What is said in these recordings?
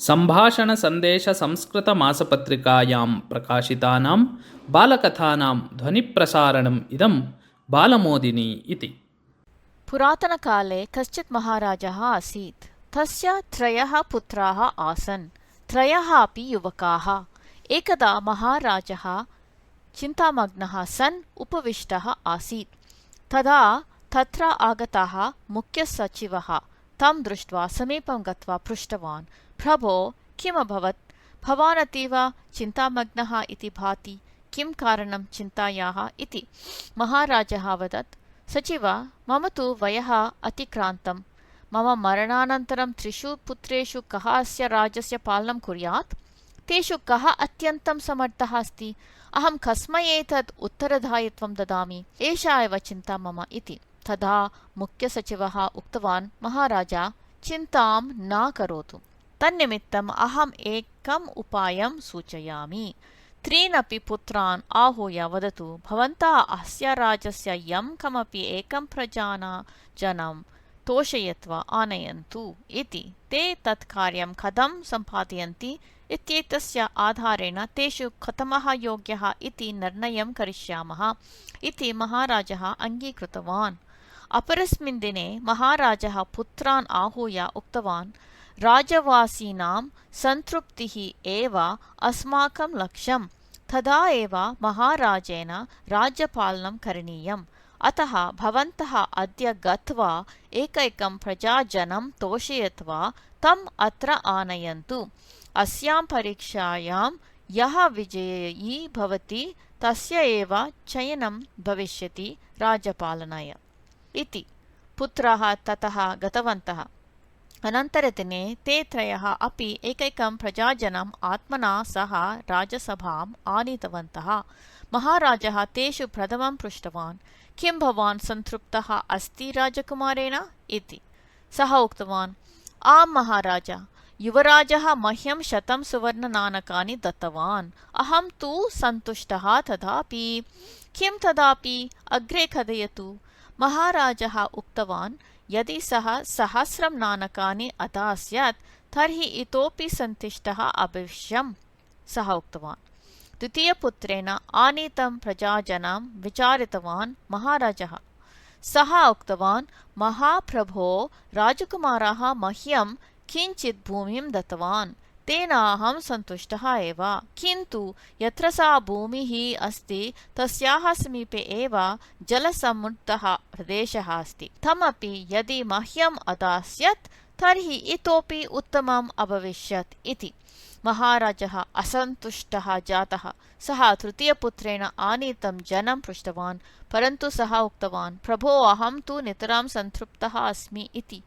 सम्भाषणसन्देशसंस्कृतमासपत्रिकायां प्रकाशितानां बालकथानां ध्वनिप्रसारणम् इदं बालमोदिनी इति। पुरातनकाले कश्चित् महाराजः आसीत्। तस्य 3 पुत्राः आसन्। 3 अपि युवकाः। एकदा महाराजः चिन्तामग्नः सन् उपविष्टः आसीत्। तदा तत्र आगतः मुख्यसचिवः तं दृष्ट्वा समीपं गत्वा पृष्टवान्, प्रभो, किमभवत्? भवान् अतीव चिन्तामग्नः इति भाति। किं कारणं चिन्तायाः इति। महाराजः अवदत्, सचिव, मम तु वयः अतिक्रान्तं। मम मरणानन्तरं 3 पुत्रेषु कः अस्य राज्यस्य पालनं कुर्यात्? तेषु कः अत्यन्तं समर्थः अस्ति? अहं कस्मै एतत् उत्तरदायित्वं ददामि? एषा एव चिन्ता मम इति। तदा मुख्यसचिवः उक्तवान्, महाराजा, चिन्तां न करोतु। तन्निमित्तम् अहम् एकम् उपायं सूचयामि। 3 अपि पुत्रान् आहूय वदतु, भवन्तः अस्य राज्यस्य यं कमपि एकं प्रजाजनं तोषयित्वा आनयन्तु इति। ते तत् कार्यं कथं सम्पादयन्ति इत्येतस्य आधारेण तेषु कथमः योग्यः इति निर्णयं करिष्यामः इति महाराजः अङ्गीकृतवान्। अपरस्मिन् दिने महाराजः पुत्रान् आहूय उक्तवान्, राजवासीनां सन्तृप्तिः एव अस्माकं लक्ष्यम्। तदा एव महाराजेन राज्यपालनं करणीयम्। अतः भवन्तः अद्य गत्वा एकैकं प्रजाजनं तोषयित्वा तम् अत्र आनयन्तु। अस्यां परीक्षायां यः विजयी भवति तस्य एव चयनं भविष्यति राज्यपालनाय इति। पुत्राः ततः गतवन्तः। अनन्तरदिने ते 3 अपि एकैकं प्रजाजनम् आत्मना सह राजसभाम् आनीतवन्तः। महाराजः तेषु प्रथमं पृष्टवान्, किं भवान् सन्तृप्तः अस्ति राजकुमारेण इति। सः उक्तवान्, आम् महाराज, युवराजः मह्यं 100 सुवर्णनाणकानि दत्तवान्। अहं तु सन्तुष्टः। तथापि किं तदापि अग्रे कथयतु। महाराजः उक्तवान्, यदि सः 1000 नाणकानि अदास्यत् तर्हि इतोपि सन्तुष्टः अभविष्यम्। सः उक्तवान्। द्वितीयपुत्रेण आनीतं प्रजाजनं विचारितवान् महाराजः। सः उक्तवान्, महाप्रभो, राजकुमारः मह्यं किञ्चित् भूमिं दत्तवान्, तेन अहं सन्तुष्टः एव। किन्तु यत्र सा भूमिः अस्ति तस्याः समीपे एव जलसमृद्धः प्रदेशः अस्ति। तमपि यदि मह्यम् अदास्यत् तर्हि इतोपि उत्तमम् अभविष्यत् इति। महाराजः असन्तुष्टः जातः। सः तृतीयपुत्रेण आनीतं जनं पृष्टवान्, परन्तु सः उक्तवान्, प्रभो, अहं तु नितरां सन्तृप्तः अस्मि इति।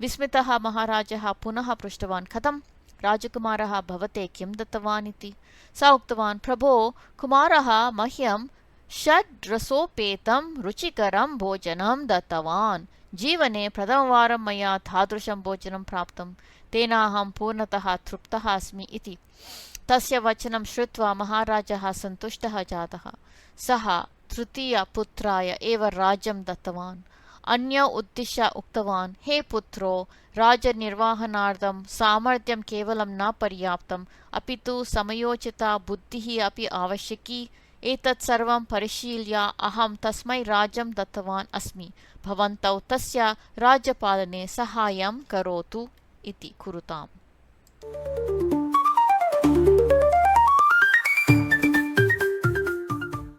विस्मितः महाराजः पुनः पृष्टवान्, कथं? राजकुमारः भवते किं दत्तवान् इति। सः उक्तवान्, प्रभो, कुमारः मह्यं 6 रसोपेतं रुचिकरं भोजनं दत्तवान्। जीवने प्रथमवारं मया तादृशं भोजनं प्राप्तं। तेन अहं पूर्णतः तृप्तः अस्मि इति। तस्य वचनं श्रुत्वा महाराजः सन्तुष्टः जातः। सः तृतीयपुत्राय एव राज्यं दत्तवान्। अन्य उद्दिश्य उक्तवान्, हे पुत्रो, राज्यनिर्वहणार्थं सामर्थ्यं केवलं न पर्याप्तम्, अपि तु समयोचिता बुद्धिः अपि आवश्यकी। एतत् सर्वं परिशील्य अहं तस्मै राज्यं दत्तवान् अस्मि। भवन्तौ तस्य राज्यपालने सहायं करोतु इति कुरुताम्।